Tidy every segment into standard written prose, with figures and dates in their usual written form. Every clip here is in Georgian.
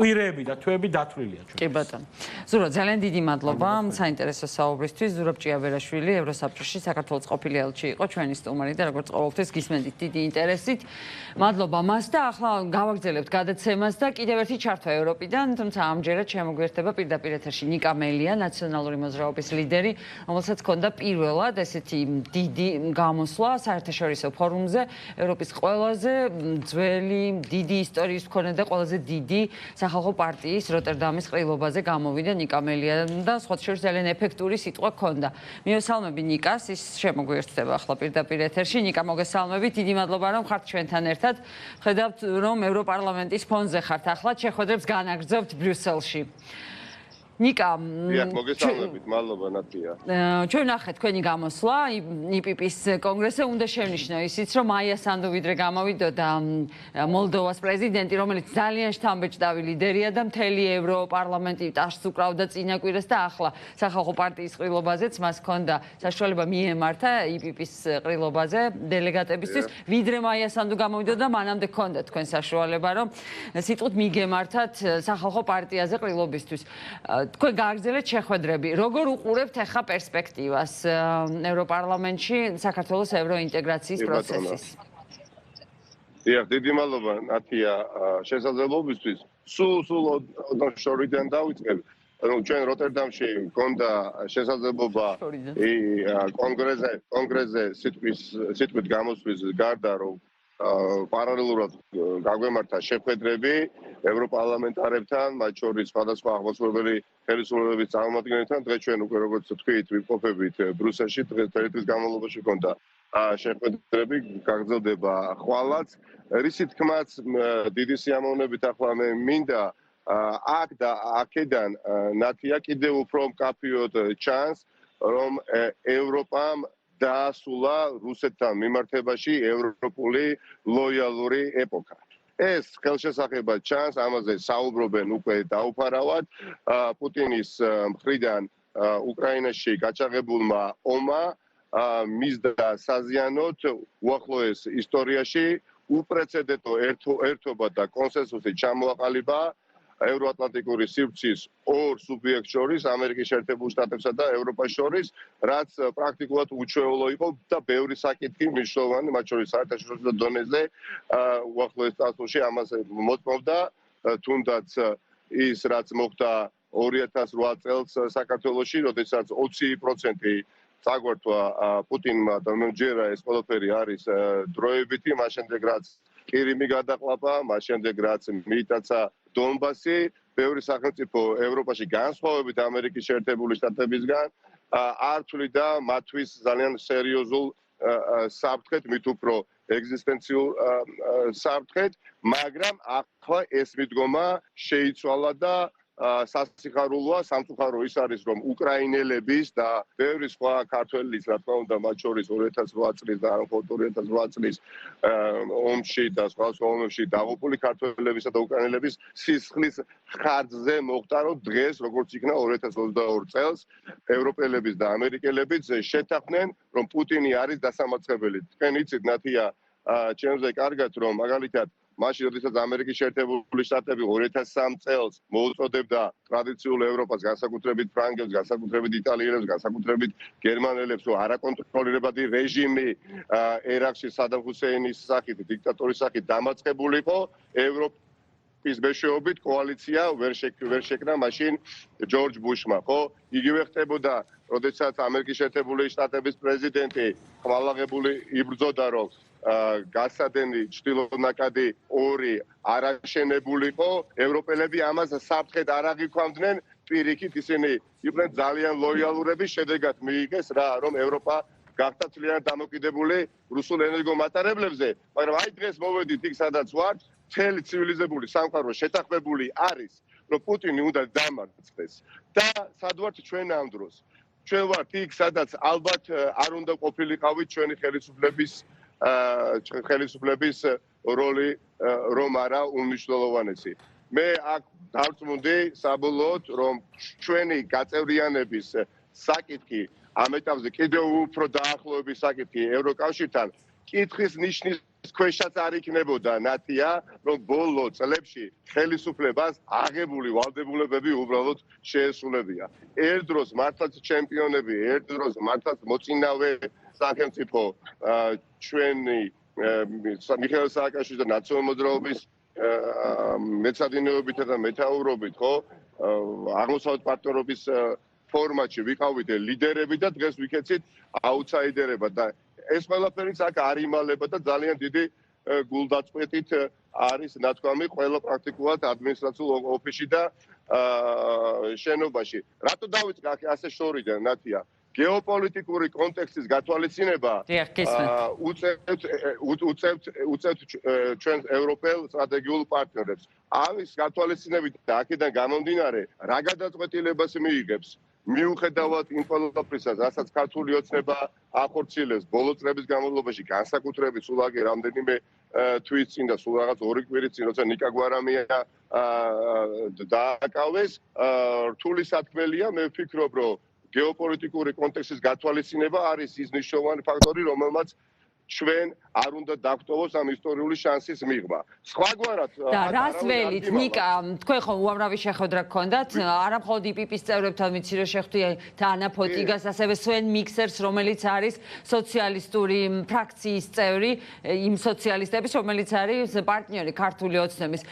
კვირეები და თვეები დათვლილია ჩვენ. კი ბატონო. ზურაბ, ძალიან დიდი მადლობა საინტერესო საუბრისთვის. ზურაბ ჭიაბერაშვილი, ევროსაბჭოში საქართველოს ყოფილი ელჩი იყო ჩვენი სტუმარი და როგორც ყოველთვის გისმენდით დიდი ინტერესით. მადლობა მას და ახლა გავაგრძელებთ გადაცემას და კიდევ ერთი ჩართვა ევროპიდან, თუმცა ამჯერად შემოგვიერთება პირდაპირ ეთერში ნიკა მელია, ნაციონალური მოძრაობის ლიდერი, რომელსაც ჰქონდა პირველად ესეთი დიდი გამოსვლა საერთაშორისო ფორუმზე, ევროპის ყველაზე ძველი, დიდი ისტორიის მქონე და ყველაზე დიდი სახალხო პარტიის როტერდამის ყრილობაზე გამოვიდა ნიკა მელია და სხვა შორის ძალიან ეფექტური სიტყვა ჰქონდა. მიესალმები ნიკას, ის შემოგვიერთდება ახლა პირდაპირ ეთერში. ნიკა, მოგესალმებით, დიდი მადლობა რომ ხართ ჩვენთან ერთად. ხედავთ რომ ევროპარლამენტის ფონზე ხართ ახლა, შეხვედრებს განაგრძობთ ბრიუსელში. ნიკა, მოგესალმებით, მადლობა ნათია. ჩვენ ნახეთ თქვენი გამოსვლა იპიპის კონგრესზე, უნდა შევნიშნო ისიც, რომ მაია სანდუ ვიდრე გამოვიდოდა მოლდოვას პრეზიდენტი, რომელიც ძალიან შთამბეჭდავი ლიდერია და მთელი ევროპარლამენტი ტაშს უკრავდა წინა კვირას და ახლა სახალხო პარტიის ყრილობაზეც მას ჰქონდა საშუალება მიემართა იპიპის ყრილობაზე დელეგატებისთვის, ვიდრე მაია სანდუ გამოვიდოდა, მანამდე ჰქონდა თქვენ საშუალება, რომ სიტყვით მიგემართათ სახალხო პარტიაზე ყრილობისთვის. თქვენ გააგრძელეთ შეხვედრები. როგორ უყურებთ ახლა პერსპექტივას ევროპარლამენტში საქართველოს ევროინტეგრაციის პროცესის? დიახ, დიდი მადლობა ნათია შესაძლებლობისთვის. სულ შორიდან დავიწყებ. ჩვენ როტერდამში მქონდა შესაძლებლობა კონგრესზე სიტყვით გამოსვლის გარდა, რომ პარალელურად გაგვემართა შეხვედრები ევროპარლამენტარებთან, მათ შორის სხვადასხვა აღმასრულებელი ხელისუფლებების წარმომადგენლებთან. დღეს ჩვენ უკვე როგორც თქვით, ვიმყოფებით ბრიუსელში, დღეს განმავლობაში მქონდა შეხვედრები, გაგრძელდება ხვალაც. რისი თქმაც დიდი სიამოვნებით ახლა მე მინდა აქ და აქედან ნათია კიდევ უფრო მკაფიოდ ჩანს, რომ ევროპამ დაასულა რუსეთთან მიმართებაში ევროპული ლოიალური ეპოქა. ეს ხელშესახებად ჩანს, ამაზე საუბრობენ უკვე დაუფარავად პუტინის მხრიდან უკრაინაში გაჩაღებულმა ომმა მისდა საზიანოდ უახლოეს ისტორიაში უპრეცედენტო ერთობა და კონსენსუსი ჩამოაყალიბა ევროატლანტიკური სივრცის ორ სუბიექტს შორის, ამერიკის შეერთებულ შტატებსა და ევროპას შორის, რაც პრაქტიკულად უჩვეულო იყო და ბევრი საკითხი მნიშვნელოვანი, მათ შორის საერთაშორისო დონეზე უახლოეს წარსულში ამას მოწმობდა, თუნდაც ის რაც მოხდა 2008 წელს საქართველოში, როდესაც 20% წაგვართვა პუტინმა და მომჯერა ეს ყველაფერი არის დროებითი, მას შემდეგ რაც ყირიმი გადაყლაპა, მას შემდეგ რაც მიიტაცა დონბასი, ბევრი სახელმწიფო ევროპაში განსხვავებით ამერიკის შეერთებული შტატებისგან არ თვლიდა მათთვის ძალიან სერიოზულ საფრთხედ, მით უფრო ეგზისტენციურ საფრთხედ, მაგრამ ახლა ეს მიდგომა შეიცვალა და სასიხარულოა, სამწუხარო ის არის, რომ უკრაინელების და ბევრი სხვა ქართველის, რა თქმა უნდა, მათ შორის 2008 წლის და არა მხოლოდ 2008 წლის ომში და სხვა ომებში დაღუპული ქართველებისა და უკრაინელების სისხლის ხარჯზე მოხდა, რომ დღეს, როგორც იქნა 2022 წელს, ევროპელებიც და ამერიკელებიც შეთანხმდნენ, რომ პუტინი არის დასამარცხებელი. თქვენ იცით, ნათია, ჩემზე კარგად, რომ მაგალითად მაშინ, როდესაც ამერიკის შეერთებული შტატები 2003 წელს მოუწოდებდა ტრადიციულ ევროპას, განსაკუთრებით ფრანგებს, განსაკუთრებით იტალიელებს, განსაკუთრებით გერმანელებს, რომ არაკონტროლირებადი რეჟიმი ერაყში სადამ ჰუსეინის სახით, დიქტატორის სახით დამარცხებულიყო, ევროპის მეშვეობით კოალიცია ვერ შექმნა მაშინ ჯორჯ ბუშმა, ხო? იგივე ხდებოდა, როდესაც ამერიკის შეერთებული შტატების პრეზიდენტი ხმალაღებული იბრძოდა, რომ გასადენი ჩრდილონაკადი ორი არაშენებულიყო, ევროპელები ამას საფრთხედ არ აღიქვამდნენ, პირიქით ისინი იყვნენ ძალიან ლოიალურები, შედეგად მიიღეს რა, რომ ევროპა გახდა ძალიან დამოკიდებული რუსულ ენერგომატარებლებზე, მაგრამ აი დღეს მოვედით იქ, სადაც ვართ, მთელი ცივილიზებული სამყარო შეთანხმებული არის, რომ პუტინი უნდა დამარცხდეს და სად ვართ ჩვენ ამ დროს? ჩვენ ვართ იქ, სადაც ალბათ არ უნდა ყოფილიყავით ჩვენი ხელისუფლების როლი რომ არა უმნიშვნელოვანესი. მე აქ დავწმუნდი საბოლოოდ, რომ ჩვენი გაწევრიანების საკითხი ამ ეტაპზე კიდევ უფრო დაახლოების საკითხი ევროკავშირთან კითხვის ნიშნის ქვეშაც არ იქნებოდა ნათია, რომ ბოლო წლებში ხელისუფლებას აღებული ვალდებულებები უბრალოდ შეესრულებია. ერთ დროს მართლაც ჩემპიონები, ერთ დროს მართლაც მოწინავე სახელმწიფო ჩვენი მიხეილ სააკაშვილის და ნაციონალური მოძრაობის მეცადინეობითა და მეთაურობით, ხო, აღმოსავლეთ პარტნიორობის ფორმატში ვიყავით ლიდერები და დღეს ვიქეცით აუთსაიდერებად და ეს ყველაფერიც აქ არ იმალება და ძალიან დიდი გულდაწყვეტით არის ნათქვამი ყველა პრაქტიკულად ადმინისტრაციულ ოფისში და შენობაში. რატო დავიწყე ასე შორიდან ნათია? გეოპოლიტიკური კონტექსტის გათვალისწინება უწევთ ჩვენ ევროპელ სტრატეგიულ პარტნიორებს. ამის გათვალისწინებით და აქედან გამომდინარე, რა გადაწყვეტილებას მიიღებს მიუხედავად იმ ყველაფრისა, რასაც ქართული ოცნება ახორციელებს ბოლო წლების განმავლობაში, განსაკუთრებით სულ აგერ რამდენიმე თვის წინ და სულ რაღაც 2 კვირის წინ, როცა ნიკა გვარამია დააკავეს, რთული სათქმელია, მე ვფიქრობ, რომ გეოპოლიტიკური კონტექსტის გათვალისწინება არის ის მნიშვნელოვანი ფაქტორი, რომელმაც ჩვენ არ უნდა დაგვტოვოს ამ ისტორიული შანსის მიღმა. სხვაგვარად და რას ველით ნიკა, თქვენ ხო უამრავი შეხვედრა გქონდათ, არა მხოლოდ იპიპის წევრებთან ვიცი რომ შეხვდით და ანა ფოტიგას, ასევე სვენ მიქსერს, რომელიც არის სოციალისტური ფრაქციის წევრი, იმ სოციალისტების, რომელიც არის პარტნიორი ქართული ოცნების.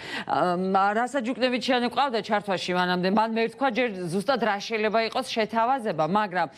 რასაჯუկნებით შეანეყავდა ჩართვაში მანამდე, მან მე თქვა ჯერ ზუსტად რა შეიძლება იყოს შეთავაზება, მაგრამ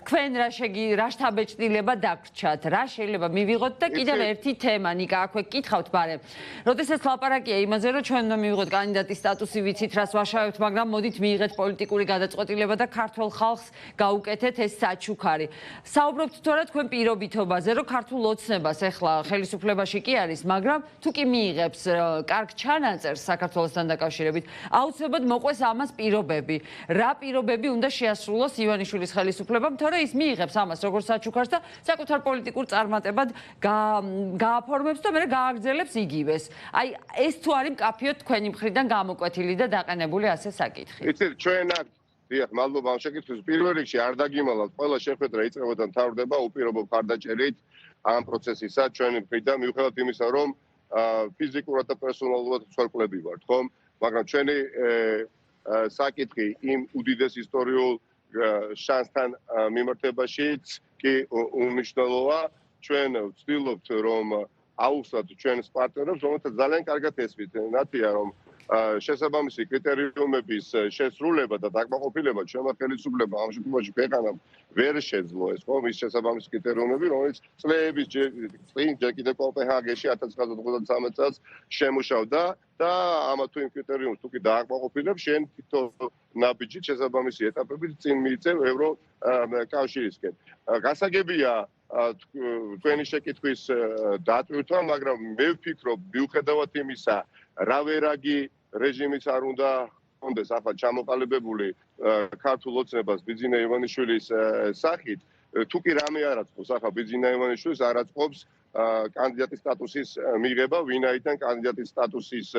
თქვენ რა შთაბეჭდილება დაგრჩათ, რა შეიძლება მივიღოთ და კიდევ ერთი თემა ნიკა აქვე გკითხავთ ბარემ. როდესაც ლაპარაკია იმაზე რომ ჩვენ უნდა მივიღოთ კანდიდატის სტატუსი ვიცით რას ვაშავებთ, მაგრამ მოდით მიიღეთ პოლიტიკური გადაწყვეტილება და ქართულ ხალხს გაუკეთეთ ეს საჩუქარი. საუბრობთ თორე თქვენ პირობითობაზე რომ ქართულ ოცნებას ეხლა ხელისუფლებაში კი არის, მაგრამ თუ კი მიიღებს კარგ ჩანაწერს საქართველოსთან დაკავშირებით, აუცილებლად მოყვეს ამას პირობები. რა პირობები უნდა შეასრულოს ივანიშვილის ხელისუფლებამ, თორე ის მიიღებს ამას როგორც საჩუქარს და საკუთარ პოლიტიკურ წარმატებად გააფორმებს და მერე გააგრძელებს იგივეს. აი ეს თუ არის მკაფიოდ თქვენი მხრიდან გამოკვეთილი და დაყენებული ასე საკითხი. იცით, ჩვენ აქ დიახ, მადლობა ამ შეკითხვის. პირველ რიგში არ დაგიმალავთ, ყველა შეხვედრა იწყებოდა მთავრდება უპირობო მხარდაჭერით ამ პროცესისა ჩვენი მხრიდან, მიუხედავად იმისა, რომ ფიზიკურად და პერსონალურად მსხვერპლები ვართ, ხომ? მაგრამ ჩვენი საკითხი იმ უდიდეს ისტორიულ შანსთან მიმართებაშიც კი უმნიშვნელოა. ჩვენ ვცდილობთ რომ აუხსნათ ჩვენს პარტნიორებს, რომელთაც ძალიან კარგად ესმით ნათია, რომ შესაბამისი კრიტერიუმების შესრულება და დაკმაყოფილება ჩვენმა ხელისუფლებამ ამ შემთხვევაში ქვეყანამ ვერ შეძლო ეს ხო მის შესაბამისი კრიტერიუმები, რომელიც წლების წინ ჯერ კიდევ კოპენჰაგენში 1993 წელს შემუშავდა და ამა თუ იმ კრიტერიუმს თუ კი დააკმაყოფილებს, შენ თვითონ ნაბიჯით შესაბამისი ეტაპებით წინ მიიწევ ევროკავშირისკენ. გასაგებია თქვენი შეკითხვის დატვირთვა, მაგრამ მე ვფიქრობ, მიუხედავად იმისა, რა ვერაგი რეჟიმიც არ უნდა ჰქონდეს ახლა ჩამოყალიბებული ქართულ ოცნებას ბიძინა ივანიშვილის სახით, თუ კი რამე არ აწყობს ახლა ბიძინა ივანიშვილს არ აწყობს კანდიდატის სტატუსის მიღება, ვინაიდან კანდიდატის სტატუსის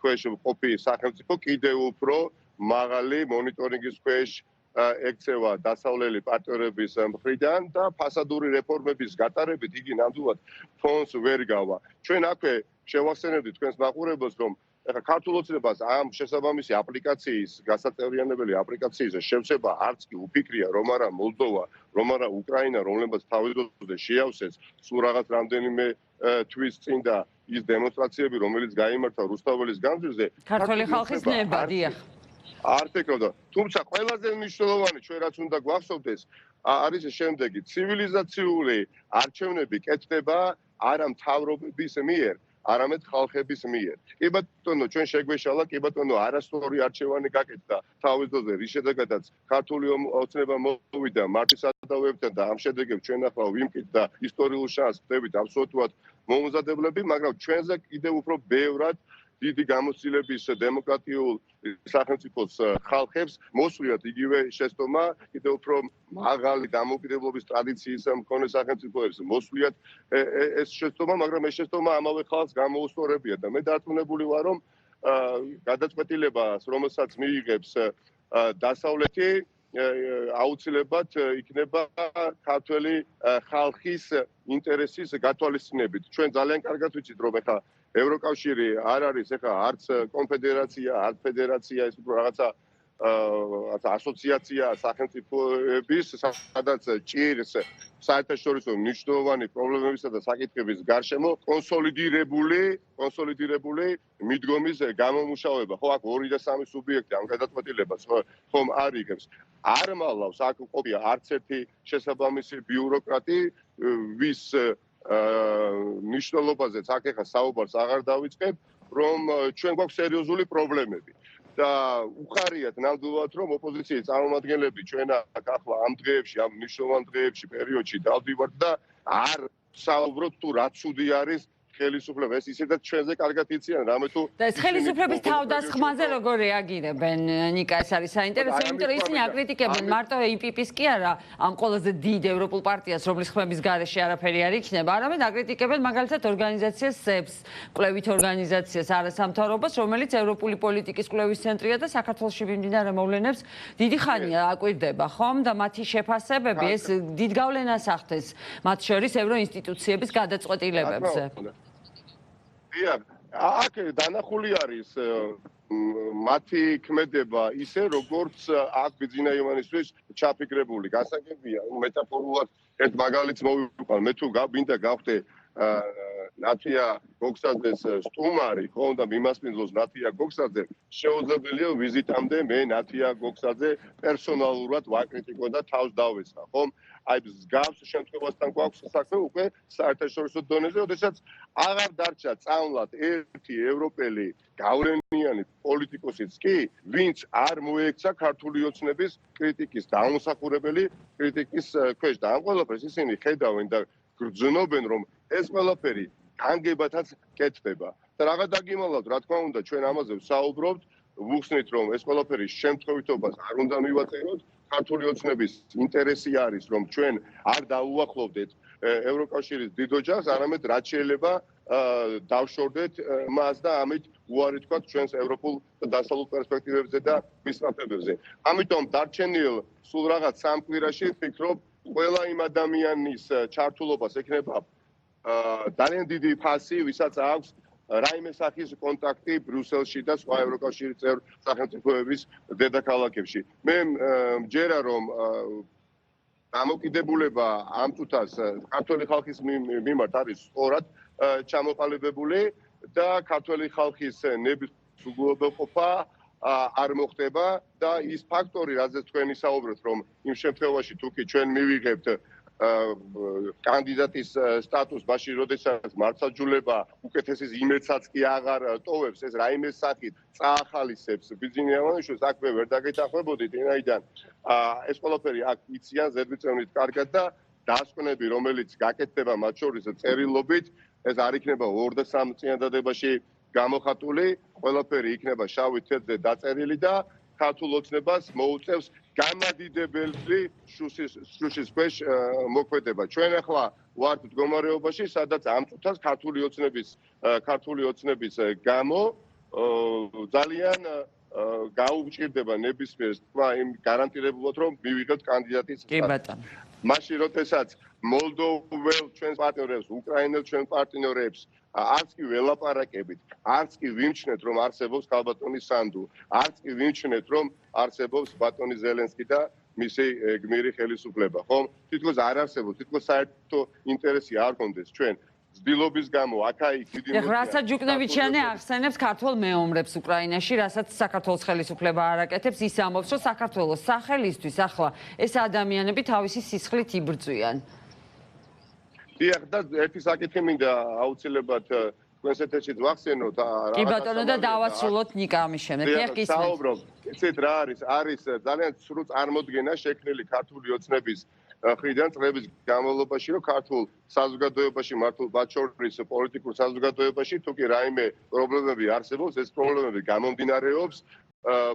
ქვეშ მყოფი სახელმწიფო კიდევ უფრო მაღალი მონიტორინგის ქვეშ ექცევა დასავლელი პარტნიორების მხრიდან და ფასადური რეფორმების გატარებით იგი ნამდვილად ფონს ვერ გავა. ჩვენ აქვე შევახსენებდით თქვენს მაყურებელს, რომ ეხლა ქართულ ოცნებას ამ შესაბამისი აპლიკაციის, გასაწევრიანებელი აპლიკაციის შევსება არც კი უფიქრია, რომ არა მოლდოვა, რომ არა უკრაინა, რომლებიც თავის დროზე შეავსეს სულ რაღაც რამდენიმე თვის წინ და ის დემონსტრაციები, რომელიც გაიმართა რუსთაველის განძილზე, ქართული ხალხის ნება, დიახ. არ ფიქრობდა. თუმცა ყველაზე მნიშვნელოვანი ჩვენ რაც უნდა გვახსოვდეს, არის შემდეგი. ცივილიზაციული არჩევნები კეთდება არა მთავრობების მიერ, არამედ ხალხების მიერ. კი ბატონო, ჩვენ შეგვეშალა, კი ბატონო, არასწორი არჩევანი გაკეთდა თავის დროზე, რის შედეგადაც ქართული ოცნება მოვიდა მარტის სადავეებთან და ამ შედეგებს ჩვენ ახლა ვიმკით და ისტორიულ შანსს ვხვდებით აბსოლუტურად მომზადებლები, მაგრამ ჩვენზე კიდევ უფრო ბევრად დიდი გამოცდილების დემოკრატიულ სახელმწიფოს ხალხებს მოსვიათ იგივე შეცდომა, კიდევ უფრო მაღალი დამოუკიდებლობის ტრადიციის მქონე სახელმწიფოებს მოსვიათ ეს შეცდომა, მაგრამ ეს შეცდომა ამავე ხალხს გამოუსწორებია და მე დარწმუნებული ვარ, რომ გადაწყვეტილებას, რომელსაც მიიღებს დასავლეთი, აუცილებლად იქნება ქართველი ხალხის ინტერესის გათვალისწინებით. ჩვენ ძალიან კარგად ვიცით, რომ ეხა ევროკავშირი არ არის ეხა არც კონფედერაცია, არც ფედერაცია, ეს უფრო რაღაცა ასოციაცია სახელმწიფოების, სადაც ჭირს საერთაშორისო მნიშვნელოვანი პრობლემებისა და საკითხების გარშემო კონსოლიდირებული მიდგომის გამომუშავება. ხო, აქ 2 და 3 სუბიექტი ამ გადაწყვეტილებას ხომ არ იღებს. არ მალავს აქ ყოფია არც ერთი შესაბამისი ბიუროკრატი, ვის მნიშვნელობაზეც აქ ეხა საუბარს აღარ დავიწყებ, რომ ჩვენ გვაქვს სერიოზული პრობლემები. და უხარიათ ნამდვილად რომ ოპოზიციის წარმომადგენლები ჩვენ აქ ახლა ამ დღეებში, ამ მნიშვნელოვან დღეებში, პერიოდში დავდივართ და არ საუბრობთ თუ რა ცუდი არის ხელისუფლება. ეს ისედაც ჩვენზე კარგად იციან, რამე თუ და ეს ხელისუფლების თავდასხმაზე როგორ რეაგირებენ? ნიკა, ეს არის საინტერესო, იმიტომ რომ ისინი აკრიტიკებენ მარტო EPP-ს კი არა, ამ ყველაზე დიდ ევროპულ პარტიას, რომლის ხმების გარეშე არაფერი არ იქნება, არამედ აკრიტიკებენ მაგალითად ორგანიზაციას SEPS, კვლევით ორგანიზაციას, არასამთავრობას, რომელიც ევროპული პოლიტიკის კვლევის ცენტრია და საქართველოში მიმდინარე მოვლენებს დიდი ხანია აკვირდება, ხომ? და მათი შეფასებები ეს დიდ გავლენას ახდენს მათ შორის ევროინსტიტუციების გადაწყვეტილებებზე. დიახ, აქ დანახული არის მათი ქმედება ისე, როგორც აქ ბიძინა ივანისთვის ჩაფიქრებული. გასაგებია, მეტაფორულად ერთ მაგალითს მოვიყვან, მე თუ გინდა გავხდე ნათია გოგსაძეს სტუმარი, ხომ და მიმასპინძლოს ნათია გოგსაძე, შეუძლებელია ვიზიტამდე მე ნათია გოგსაძე პერსონალურად ვაკრიტიკო და თავს დავესხა, ხომ? აი მსგავს შემთხვევასთან გვაქვს საქმე უკვე საერთაშორისო დონეზე, როდესაც აღარ დარჩა წამლად ერთი ევროპელი გავლენიანი პოლიტიკოსიც კი, ვინც არ მოექცა ქართული ოცნების კრიტიკის დამსახურებელი კრიტიკის ქვეშ და ამ ყველაფერს ისინი ხედავენ და გრძნობენ, რომ ეს ყველაფერი განგებათაც კეთდება. და რაღაც დაგიმალავთ, რა თქმა უნდა, ჩვენ ამაზე ვსაუბრობთ, ვუხსნით, რომ ეს ყველაფერი შემთხვევითობას არ უნდა მივაწეროთ. ქართული ოცნების ინტერესი არის, რომ ჩვენ არ დაუახლოვდეთ ევროკავშირის დიდ ოჯახს, არამედ რაც შეიძლება დავშორდეთ მას და ამით უარი თქვათ ჩვენს ევროპულ დასავლურ პერსპექტივებზე და მისწრაფებებზე. ამიტომ დარჩენილ სულ რაღაც 3 კვირაში ვფიქრობ, ყველა იმ ადამიანის ჩართულობას ექნება ძალიან დიდი ფასი, ვისაც აქვს რაიმე სახის კონტაქტი ბრიუსელში და სხვა ევროკავშირის წევრ სახელმწიფოების დედაქალაქებში. მე მჯერა, რომ დამოკიდებულება ამ წუთას ქართული ხალხის მიმართ არის სწორად ჩამოყალიბებული და ქართული ხალხის ნების უგულებელყოფა არ მოხდება და ის ფაქტორი, რაზეც თქვენ ისაუბრეთ, რომ იმ შემთხვევაში თუ კი ჩვენ მივიღებთ კანდიდატის სტატუსს, მაშინ როდესაც მართლმსაჯულება უკეთესის იმედსაც კი აღარ ტოვებს, ეს რაიმე სახით წაახალისებს ბიძინა ივანიშვილს, აქ მე ვერ დაგეთანხმებოდით, ვინაიდან ეს ყველაფერი აქ იციან ზედმიწევნით კარგად და დასკვნები, რომელიც გაკეთდება მათ შორის წერილობით, ეს არ იქნება 2 და 3 წინადადებაში გამოხატული, ყველაფერი იქნება შავი თეთრზე დაწერილი და ქართულ ოცნებას მოუწევს გამადიდებელი შუშის ქვეშ მოქმედება. ჩვენ ახლა ვართ მდგომარეობაში, სადაც ამ წუთას ქართული ოცნების გამო ძალიან გაუჭირდება ნებისმიერ თქვა იმ გარანტირებულად, რომ მივიღებთ კანდიდატის სტატუსს. მაშინ როდესაც მოლდოվել ჩვენს პარტნიორებს, უკრაინელ ჩვენ პარტნიორებს არც კი ველაპარაკებით, არც კი ვიმჩნეთ, რომ არსებობს ქალბატონი სანდუ, არც კი ვიმჩნეთ, რომ არსებობს ბატონი ზელენსკი და მისი გმირი ხელისუფლება, ხომ? თითქოს არ არსებობს, თითქოს საერთო ინტერესი არ გქონდეს ჩვენ ძდილობის გამო აქა-იქ დიდი მოწია. რაცა ჯუკნევიჩიანი ახსენებს ქართულ მეომრებს უკრაინაში, რასაც საქართველოს ხელისუფლება არ აკეთებს, ის ამბობს, რომ საქართველოს სახელისთვის ახლა ეს ადამიანები თავისი სისხლით იბრძვიან. დიახ, და ერთი საკითხი მინდა აუცილებლად თქვენს ეთერში ვახსენოთ. კი ბატონო და დავასრულოთ ნიკა ამის შემდეგ. დიახ, გისმენთ. საუბრობ, იცით რა არის ძალიან სრულ წარმოდგენა შექმნილი ქართული ოცნების ხრიდან წლების განმავლობაში, რომ ქართულ საზოგადოებაში, მათ შორის პოლიტიკურ საზოგადოებაში თუ კი რაიმე პრობლემები არსებობს, ეს პრობლემები გამომდინარეობს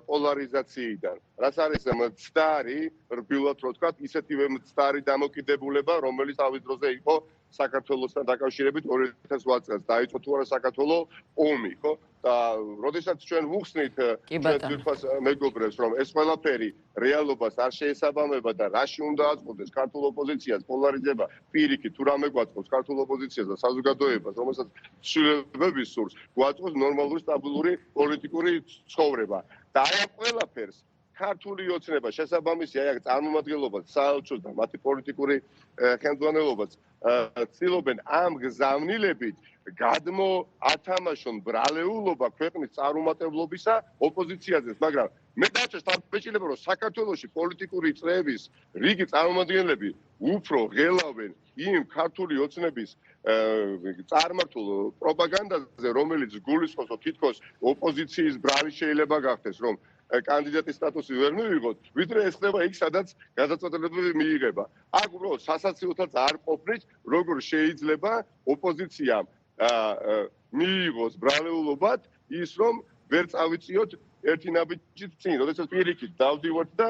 პოლარიზაციიდან. რაც არის მცდარი, რბილად რო ვთქვათ, ისეთივე მცდარი დამოკიდებულება, რომელიც თავის დროზე იყო საქართველოსთან დაკავშირებით 2008 წელს დაიწყო თუ არა საქართველოს ომი, ხო? და როდესაც ჩვენ ვუხსნით ჩვენს მეგობრებს, რომ ეს ყველაფერი რეალობას არ შეესაბამება და რაში უნდა აწყდეს ქართულ ოპოზიციას პოლარიზება, პირიქით თუ რამე გვაწყობს ქართულ ოპოზიციას და საზოგადოებას, რომელსაც ცვლილებების სურს, გვაწყობს ნორმალური სტაბილური პოლიტიკური ცხოვრება. და აი ამ ყველაფერს ქართული ოცნება შესაბამისი აი წარმომადგენლობა საელჩოს და მათი პოლიტიკური ხელმძღვანელობაც ცდილობენ ამ გზავნილებით გადმოათამაშონ ბრალეულობა ქვეყნის წარუმატებლობისა ოპოზიციაზე, მაგრამ მე დაჩეს თამბეჭილება რომ საქართველოში პოლიტიკური წრეების რიგი წარმომადგენლები უფრო ღელავენ იმ ქართული ოცნების წარმართულ პროპაგანდაზე, რომელიც გულისხმობს რომ თითქოს ოპოზიციის ბრალი შეიძლება გახდეს, რომ კანდიდატის სტატუსი ვერ მივიღოთ, ვიდრე ეს ხდება იქ, სადაც გადაწყვეტილებები მიიღება. აქ უბრალოდ სასაცილოთაც არ ყოფნით, როგორ შეიძლება ოპოზიციამ მიიღოს ბრალეულობად ის, რომ ვერ წავიწიოთ ერთი ნაბიჯით წინ, როდესაც პირიქით დავდივართ და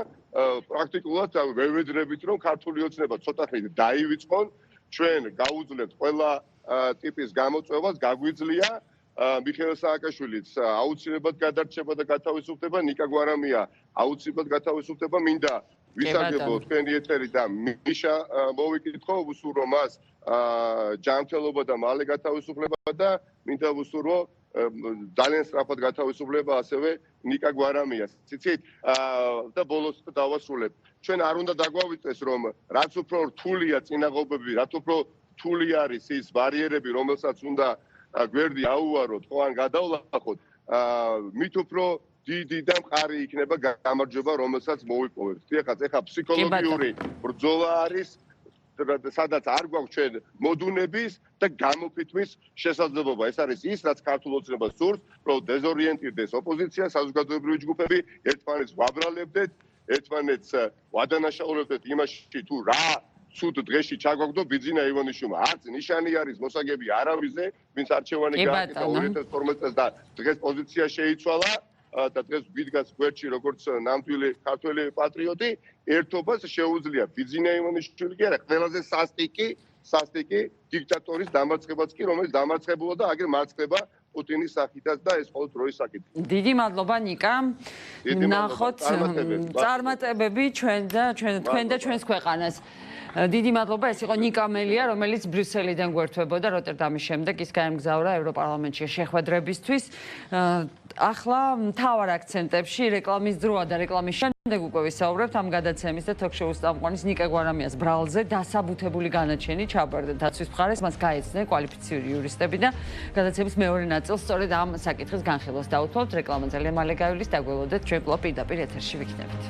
პრაქტიკულად ვევედრებით, რომ ქართული ოცნება ცოტა ხნით დაივიწყონ, ჩვენ გავუძლებთ ყველა ტიპის გამოწვევას, გაგვიძლია მიხეილ სააკაშვილიც აუცილებლად გადარჩება და გათავისუფლდება, ნიკა გვარამია აუცილებლად გათავისუფლდება, მინდა ვისარგებლო თქვენი ეთერი და მიშა მოვიკითხო, ვუსურვო მას ჯანმრთელობა და მალე გათავისუფლება და მინდა ვუსურვო ძალიან სწრაფად გათავისუფლება ასევე ნიკა გვარამიას. ციცით და ბოლოს დავასრულებ. ჩვენ არ უნდა დაგვავიწყდეს, რომ რაც უფრო რთულია წინაღობები, რაც უფრო რთული არის ის ბარიერები, რომელსაც უნდა გვერდი აუვაროთ, ხო ან გადავლახოთ, მით უფრო დიდი და მყარი იქნება გამარჯვება, რომელსაც მოვიპოვებთ. ეხლა ფსიქოლოგიური ბრძოლა არის, სადაც არ გვაქვს ჩვენ მოდუნების და გამოფითმის შესაძლებლობა. ეს არის ის, რაც ქართულ ოცნებას სურს, რომ დეზორიენტირდეს ოპოზიცია, საზოგადოებრივი ჯგუფები, ერთმანეთს ვაბრალებდეთ, ერთმანეთს ვადანაშაულებდეთ იმაში, თუ რა სულ დღეში ჩაგვაგდო ბიძინა ივანიშვილმა. არც ნიშანი არის მოსაგები არავიზე, ვინც არჩევანი გააკეთა 2012 წელს და დღეს პოზიცია შეიცვალა და დღეს ვიდგას გვერდში როგორც ნამდვილი ქართველი პატრიოტი, ერთობას შეუძლია ბიძინა ივანიშვილი კი არა, ყველაზე სასტიკი დიქტატორის დამარცხებაც კი, რომელიც დამარცხებულა და აგერ მარცხება პუტინის სახითაც და ეს ყოველ დროის საკითხი. დიდი მადლობა ნიკა. ნახოთ წარმატებები ჩვენ და ჩვენს ქვეყანას. დიდი მადლობა, ეს იყო ნიკა მელია, რომელიც ბრიუსელიდან გვერდთვებოდა როტერდამის შემდეგ ის გაემგზავრა ევროპარლამენტში შეხვედრებისთვის. ახლა მთავარ აქცენტებში რეკლამის დროა და რეკლამის შემდეგ უკვე ვისაუბრებთ ამ გადაცემის და თოქ-შოუს წამყვანის ნიკა გვარამიას ბრალზე დასაბუთებული განაჩენი ჩაბარდა დაცვის მხარეს, მას გაეცნენ კვალიფიციური იურისტები და გადაცემის მეორე ნაწილს სწორედ ამ საკითხის განხილვას დაუთმობთ. რეკლამა ძალიან მალე გაივლის, დაგველოდეთ, ჩვენ კვლავ პირდაპირ ეთერში ვიქნებით.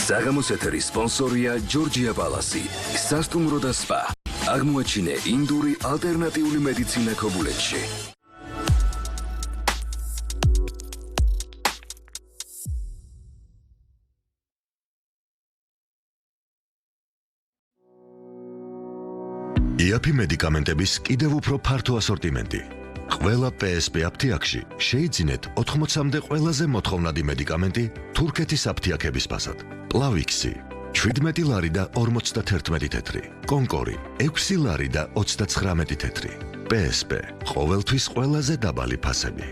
საღამოს ეთერის სპონსორია ჯორჯია პალასი, სასტუმრო და სპა. აღმოაჩინე ინდური ალტერნატიული მედიცინა ქობულეთში. იაფი მედიკამენტების კიდევ უფრო ფართო ასორტიმენტი. ყველა PSP აფთიაქში შეიძინეთ 80-მდე ყველაზე მოთხოვნადი მედიკამენტი თურქეთის აფთიაქების ფასად. პლავიქსი 17 ლარი და 51 თეთრი. კონკორი 6 ლარი და 39 თეთრი. PSP ყოველთვის ყველაზე დაბალი ფასები.